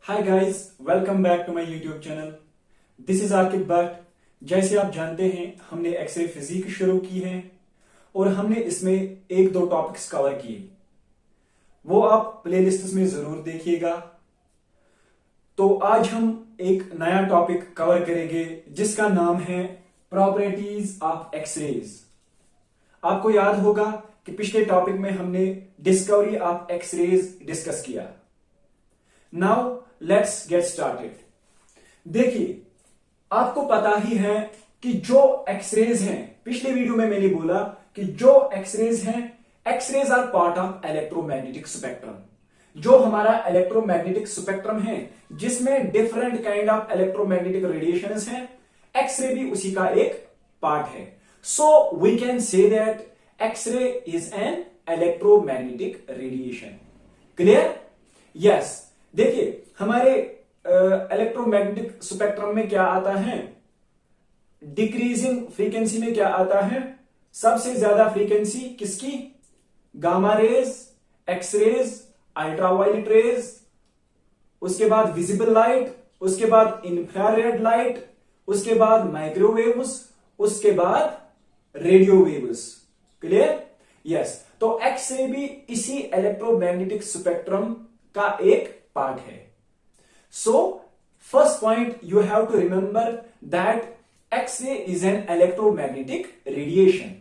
Hi guys, welcome back to my YouTube channel. This is Aqib Bhat. जैसे आप जानते हैं, हमने एक्सरे फिजिक्स शुरू की है और हमने इसमें एक दो टॉपिक्स कवर किए। वो आप प्लेलिस्ट में जरूर देखिएगा। तो आज हम एक नया टॉपिक कवर करेंगे जिसका नाम है प्रॉपर्टीज ऑफ एक्सरेज। आपको याद होगा कि पिछले टॉपिक में हमने डिस्कवरी ऑफ एक्सरेज डिस्कस किया। Now let's get started. देखिए, आपको पता ही है कि जो एक्सरेज हैं, पिछले वीडियो में मैंने बोला कि जो एक्सरेज हैं, X-rays are part of electromagnetic spectrum. जो हमारा इलेक्ट्रोमैग्नेटिक स्पेक्ट्रम है जिसमें different kind of electromagnetic radiations हैं, एक्सरे भी उसी का एक पार्ट है। So we can say that X-ray is an electromagnetic radiation. Clear? Yes. देखिए, हमारे इलेक्ट्रोमैग्नेटिक स्पेक्ट्रम में क्या आता है? डिक्रीजिंग फ्रीक्वेंसी में क्या आता है? सबसे ज्यादा फ्रीक्वेंसी किसकी? Gamma rays, X rays, ultraviolet rays, उसके बाद विजिबल लाइट, उसके बाद इंफ्रारेड लाइट, उसके बाद माइक्रोवेव्स, उसके बाद रेडियो वेव्स। क्लियर? यस। तो एक्सरे भी इसी इलेक्ट्रोमैग्नेटिक स्पेक्ट्रम का एक पार्ट है। So, first point you have to remember that X-ray is an electromagnetic radiation.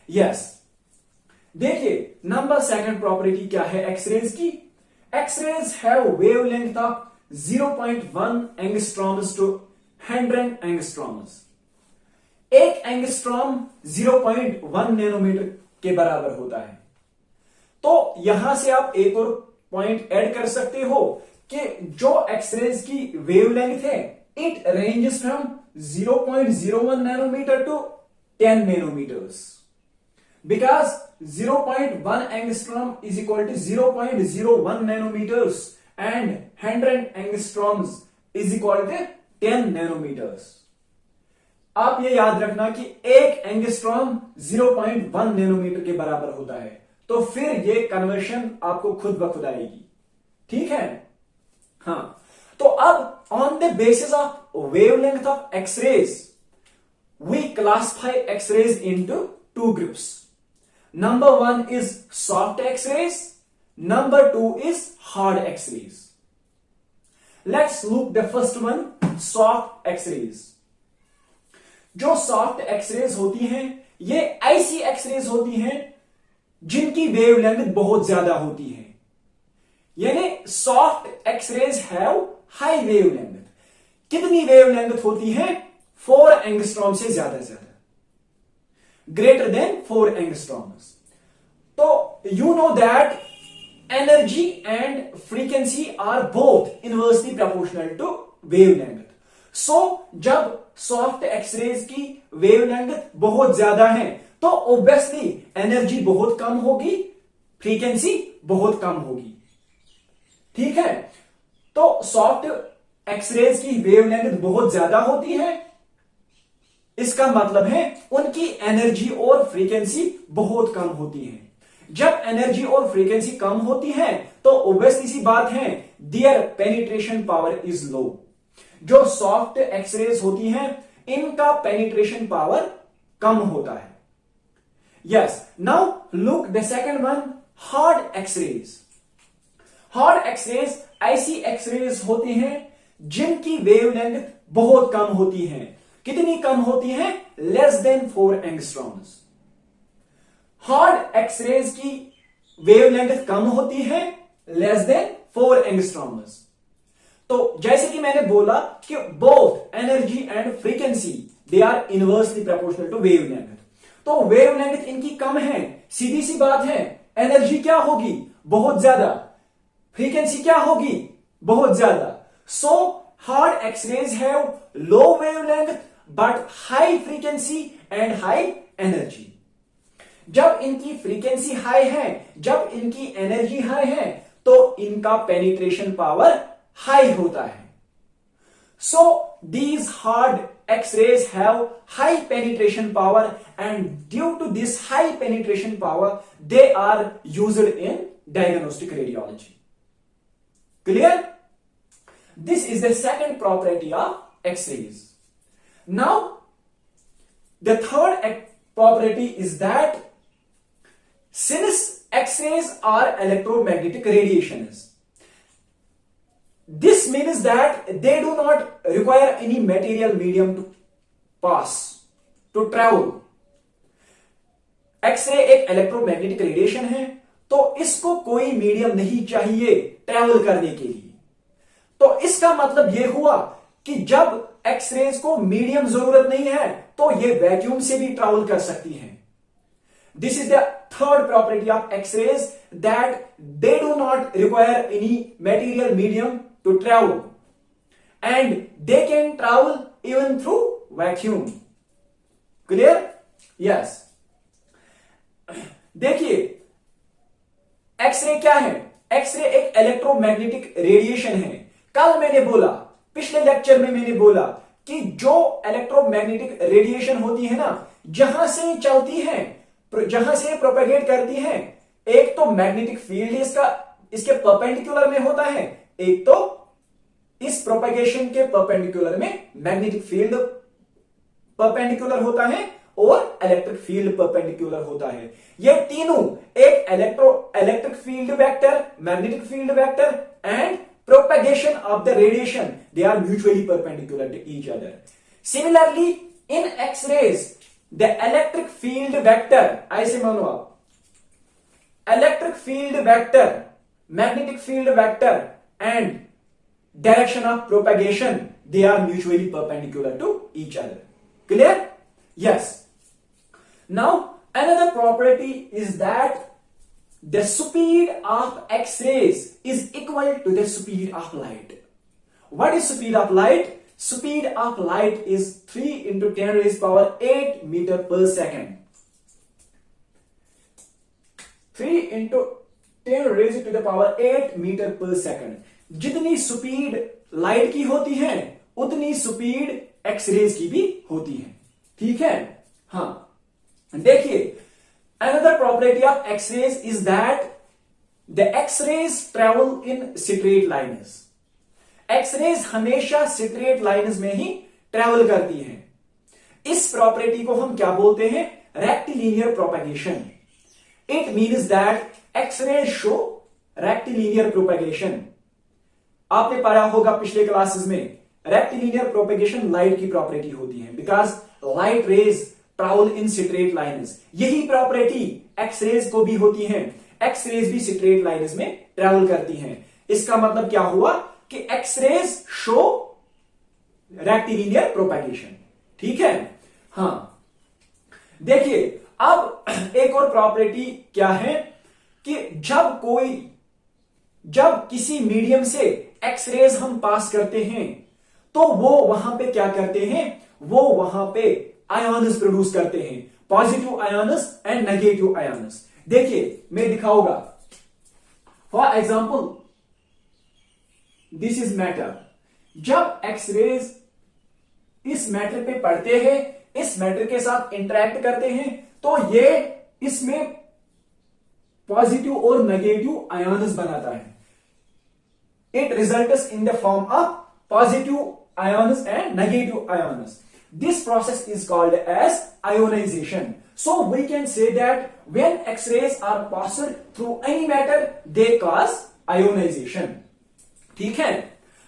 Yes. देखिए, नंबर सेकंड प्रॉपर्टी क्या है एक्सरेज की? X-rays have wavelength of 0.1 angstroms to 100 angstroms. एक एंगस्ट्रॉम 0.1 नैनोमीटर के बराबर होता है। तो यहां से आप एक और पॉइंट ऐड कर सकते हो कि जो एक्सरेज की वेवलेंथ है, it ranges from 0.01 nanometer to 10 nanometers, because 0.1 angstrom is equal to 0.01 nanometers and 100 angstroms is equal to 10 nanometers. आप ये याद रखना कि एक एंगस्ट्रॉम 0.1 नैनोमीटर के बराबर होता है। तो फिर ये कन्वर्शन आपको खुद ब खुद आएगी। ठीक है? हाँ। तो अब on the basis of wavelength of X-rays we classify X-rays into two groups. Number one is soft X-rays, number two is hard X-rays. Let's look the first one, soft X-rays. जो सॉफ्ट एक्सरेज होती हैं, ये ऐसी X-rays होती हैं जिनकी wavelength बहुत ज्यादा होती है। यानी soft X-rays have high wavelength. कितनी वेवलेंथ होती है? 4 एंगस्ट्रॉम से ज्यादा ग्रेटर देन 4 एंगस्ट्रॉम्स। तो you know that energy and frequency are both inversely proportional to wavelength. So जब सॉफ्ट एक्सरेज की वेवलेंथ बहुत ज्यादा है तो ऑब्वियसली एनर्जी बहुत कम होगी, फ्रीक्वेंसी बहुत कम होगी। ठीक है? तो सॉफ्ट एक्सरेज की वेवलेंथ बहुत ज्यादा होती है, इसका मतलब है उनकी एनर्जी और फ्रीक्वेंसी बहुत कम होती है। जब एनर्जी और फ्रीक्वेंसी कम होती है तो ऑब्वियसली सी बात है, their penetration power is low. जो सॉफ्ट एक्सरेज होती हैं, इनका पेनिट्रेशन पावर कम होता है। Yes, now look the second one, hard X-rays. Hard X-rays ऐसी X-rays होती हैं जिनकी वेवलेंथ बहुत कम होती है। कितनी कम होती है? Less than 4 angstroms. Hard X-rays की वेवलेंथ कम होती है, less than 4 एंगस्ट्रॉम्स। तो जैसे कि मैंने बोला कि both energy and frequency they are inversely proportional to wavelength। तो वेवलेंथ इनकी कम है, सीधी सी बात है। एनर्जी क्या होगी? बहुत ज्यादा। फ्रीक्वेंसी क्या होगी? बहुत ज्यादा। So hard X-rays have low wavelength but high frequency and high energy. जब इनकी फ्रीक्वेंसी हाई है, जब इनकी एनर्जी हाई है, तो इनका पेनिट्रेशन पावर हाई होता है। So these hard X-rays have high penetration power, and due to this high penetration power, they are used in diagnostic radiology. Clear? This is the second property of X-rays. Now, the third property is that since X-rays are electromagnetic radiations, this means that they do not require any material medium to pass, to travel. X-ray एक electromagnetic radiation है, तो इसको कोई medium नहीं चाहिए travel करने के लिए। तो इसका मतलब यह हुआ कि जब एक्सरेज को मीडियम जरूरत नहीं है तो ये वैक्यूम से भी ट्रैवल कर सकती हैं। This is the third property of X-rays, that they do not require any material medium to travel and they can travel even through vacuum. Clear? Yes. देखिए, एक्सरे क्या है? एक्सरे एक इलेक्ट्रोमैग्नेटिक रेडिएशन है। कल मैंने बोला, पिछले लेक्चर में मैंने बोला कि जो इलेक्ट्रोमैग्नेटिक रेडिएशन होती है ना, जहां से चलती है, जहां से प्रोपेगेट करती है, एक तो मैग्नेटिक फील्ड इसके परपेंडिकुलर में होता है, एक तो इस प्रोपेगेशन के परपेंडिकुलर में मैग्नेटिक फील्ड परपेंडिकुलर होता है और इलेक्ट्रिक फील्ड परपेंडिकुलर होता है। ये तीनों, एक electric field vector, magnetic field vector and propagation of the radiation, they are mutually perpendicular to each other. Similarly, in X-rays, the electric field vector, ऐसे मानो आप, electric field vector, magnetic field vector and direction of propagation, they are mutually perpendicular to each other. Clear? Yes. Now, another property is that the speed of X-rays is equal to the speed of light. What is speed of light? Speed of light is 3 into 10 raised power 8 meter per second. 3 into 10 raised to the power 8 meter per second. जितनी speed light की होती है उतनी speed X-rays की भी होती है। ठीक है? हाँ, देखिए, another property of X-rays is that the X-rays travel in straight lines. X-rays हमेशा straight lines में ही ट्रेवल करती हैं। इस प्रॉपर्टी को हम क्या बोलते हैं? Rectilinear propagation. It means that X-rays show rectilinear propagation. आपने पढ़ा होगा पिछले क्लासेस में, रेक्टिलिनियर प्रोपेगेशन लाइट की प्रॉपर्टी होती है, because light rays travel in straight lines. यही प्रॉपर्टी एक्सरेज को भी होती है। एक्सरेज भी स्ट्रेट लाइन्स में ट्रैवल करती हैं। इसका मतलब क्या हुआ कि एक्सरेज शो रेक्टिलिनियर प्रोपेगेशन। ठीक है? हाँ, देखिए, अब एक और प्रॉपर्टी क्या है कि जब किसी मीडियम से एक्सरेज हम पास करते हैं तो वो वहां पे क्या करते हैं? वो वहां पे आयन्स प्रोड्यूस करते हैं, positive ions and negative ions. देखिए, मैं दिखाऊंगा। For example, this is matter. जब एक्सरेज इस मैटर पे पड़ते हैं, इस मैटर के साथ इंटरेक्ट करते हैं, तो ये इसमें पॉजिटिव और नेगेटिव आयन्स बनाता है। It results in the form of positive ions and negative ions. This process is called as ionization. So we can say that when X-rays are passed through any matter, they cause ionization. ठीक है?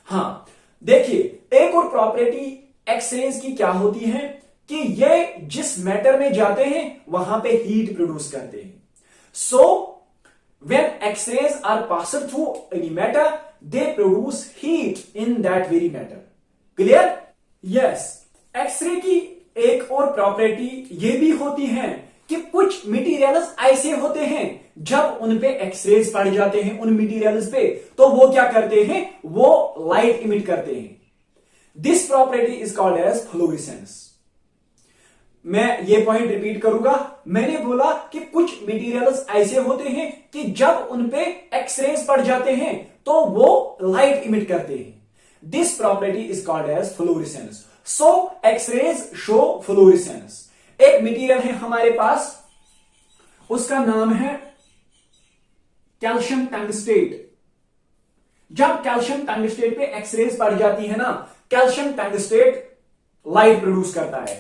हाँ, देखिए, एक और property X-rays की क्या होती है कि ये जिस मैटर में जाते हैं वहां पे हीट प्रोड्यूस करते हैं। So when X-rays are passed through any matter, they produce heat in that very matter. Clear? Yes. X-ray की एक और प्रॉपर्टी ये भी होती है कि कुछ मटेरियल्स ऐसे होते हैं जब उन पे एक्सरेज पड़ जाते हैं उन मटेरियल्स पे, तो वो क्या करते हैं? वो लाइट इमिट करते हैं। This property is called as fluorescence. मैं ये पॉइंट रिपीट करूंगा। मैंने बोला कि कुछ मटेरियल्स ऐसे होते हैं कि जब उन पे एक्सरेज पड़ जाते हैं तो वो लाइट इमिट करते हैं। This property is called as fluorescence. So X-rays show fluorescence. एक मटेरियल है हमारे पास, उसका नाम है कैल्शियम टंगस्टेट। जब कैल्शियम टंगस्टेट पे एक्सरेज पड़ जाती है ना, कैल्शियम टंगस्टेट लाइट प्रोड्यूस करता है।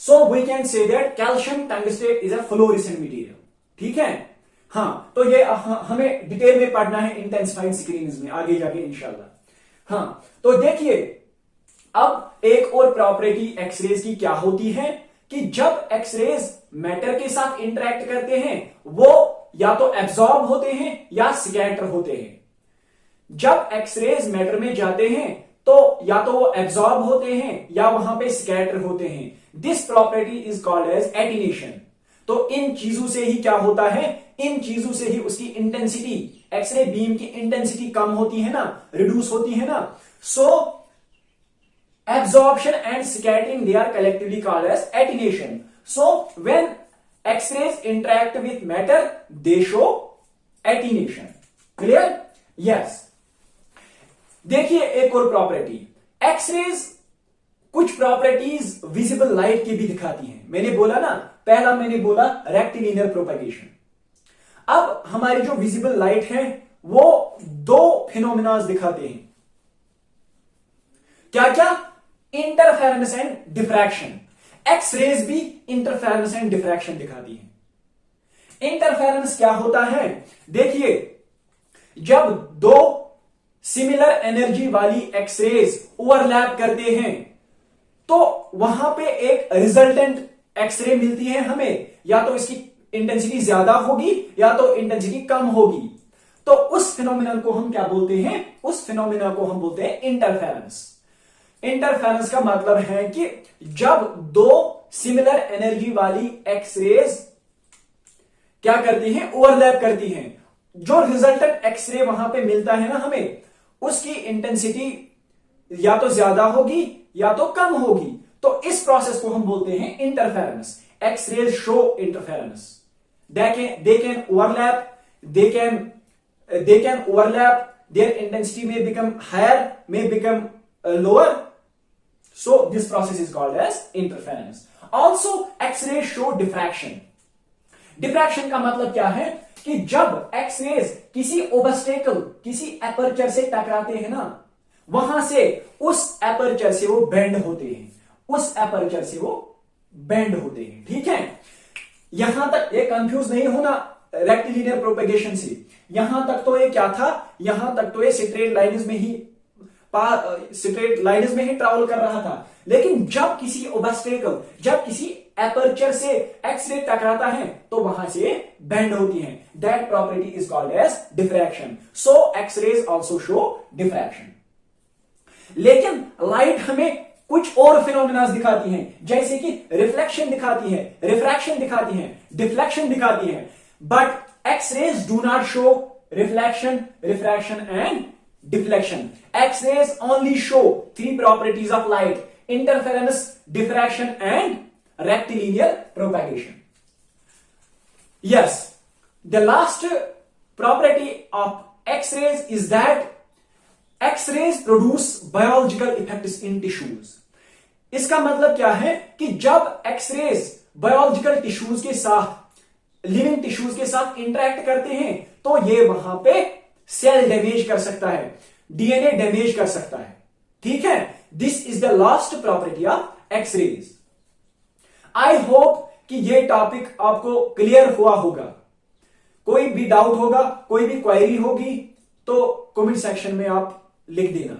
So we can say that calcium tungstate is a fluorescent material. ठीक है, हाँ, तो ये हमें डिटेल में पढ़ना है इंटेंसिफाइड स्क्रीन्स में आगे जाके इंशाल्लाह। हाँ, तो देखिए अब एक और प्रॉपर्टी एक्सरेज की क्या होती है कि जब एक्सरेज मैटर के साथ इंटरेक्ट करते हैं वो या तो एब्जॉर्ब होते हैं या स्कैटर होते हैं। जब एक्सरेज मैटर में जाते हैं तो या तो वो एब्जॉर्ब होते हैं या वहां पे स्कैटर होते हैं। This property is called as attenuation. तो इन चीजों से ही क्या होता है, इन चीजों से ही उसकी इंटेंसिटी, एक्सरे बीम की इंटेंसिटी कम होती है ना, रिड्यूस होती है ना। सो absorption and scattering, they are collectively called as attenuation. So when x-rays interact with matter they show attenuation. Clear? Yes. देखिए एक और प्रॉपर्टी, एक्सरेज कुछ प्रॉपर्टीज विजिबल लाइट की भी दिखाती हैं। मैंने बोला ना, पहला मैंने बोला रेक्टिलिनियर प्रोपेगेशन। अब हमारी जो विजिबल लाइट है वो दो फिनोमिनाज दिखाते हैं। क्या क्या? Interference and diffraction. एक्सरेज भी इंटरफेरेंस एंड डिफ्रैक्शन दिखाती है। इंटरफेरेंस क्या होता है? देखिए जब दो सिमिलर एनर्जी वाली एक्सरेज ओवरलैप करते हैं तो वहां पे एक रिजल्टेंट एक्सरे मिलती है हमें, या तो इसकी इंटेंसिटी ज्यादा होगी या तो इंटेंसिटी कम होगी। तो उस फिनोमिना को हम क्या बोलते हैं? उस फिनोमिना को हम बोलते हैं इंटरफेरेंस। इंटरफेरेंस का मतलब है कि जब दो सिमिलर एनर्जी वाली एक्सरेज क्या करती हैं? ओवरलैप करती हैं। जो रिजल्टेंट एक्सरे वहां पे मिलता है ना हमें, उसकी इंटेंसिटी या तो ज्यादा होगी या तो कम होगी। तो इस प्रोसेस को हम बोलते हैं interference. X-rays show interference. they can overlap, they can overlap, their intensity may become higher, may become lower. So this process is called as interference. Also x-rays show diffraction. Diffraction का मतलब क्या है कि जब एक्सरेज किसी obstacle, किसी aperture से टकराते हैं ना, वहां से उस एपर्चर से वो बेंड होते हैं, उस एपर्चर से वो बेंड होते हैं। ठीक है, यहां तक ये कंफ्यूज नहीं होना रेक्टिलिनियर प्रोपेगेशन से। यहां तक तो ये क्या था, यहां तक तो ये स्ट्रेट लाइन्स में ही ट्रैवल कर रहा था। लेकिन जब किसी ओब्स्टेकल, जब किसी एपर्चर से एक्सरे टकराता है तो वहां से बेंड होती हैं। That property is called as diffraction. So X-rays also show diffraction. लेकिन लाइट हमें कुछ और फिनोमिनास दिखाती हैं, जैसे कि रिफ्लेक्शन दिखाती है, रिफ्रैक्शन दिखाती है, डिफ्लेक्शन दिखाती है। But X-rays do not show reflection, refraction and deflection. X-rays only show three properties of light: interference, diffraction and rectilinear propagation. Yes, the last property of X-rays is that X-rays produce biological effects in tissues. इसका मतलब क्या है कि जब X-rays biological tissues के साथ, living tissues के साथ इंटरेक्ट करते हैं तो ये वहां पे सेल डैमेज कर सकता है, डीएनए डैमेज कर सकता है। ठीक है, this is the last property of X-rays. I hope कि ये टॉपिक आपको क्लियर हुआ होगा। कोई भी डाउट होगा, कोई भी क्वेरी होगी तो कमेंट सेक्शन में आप लिख देना।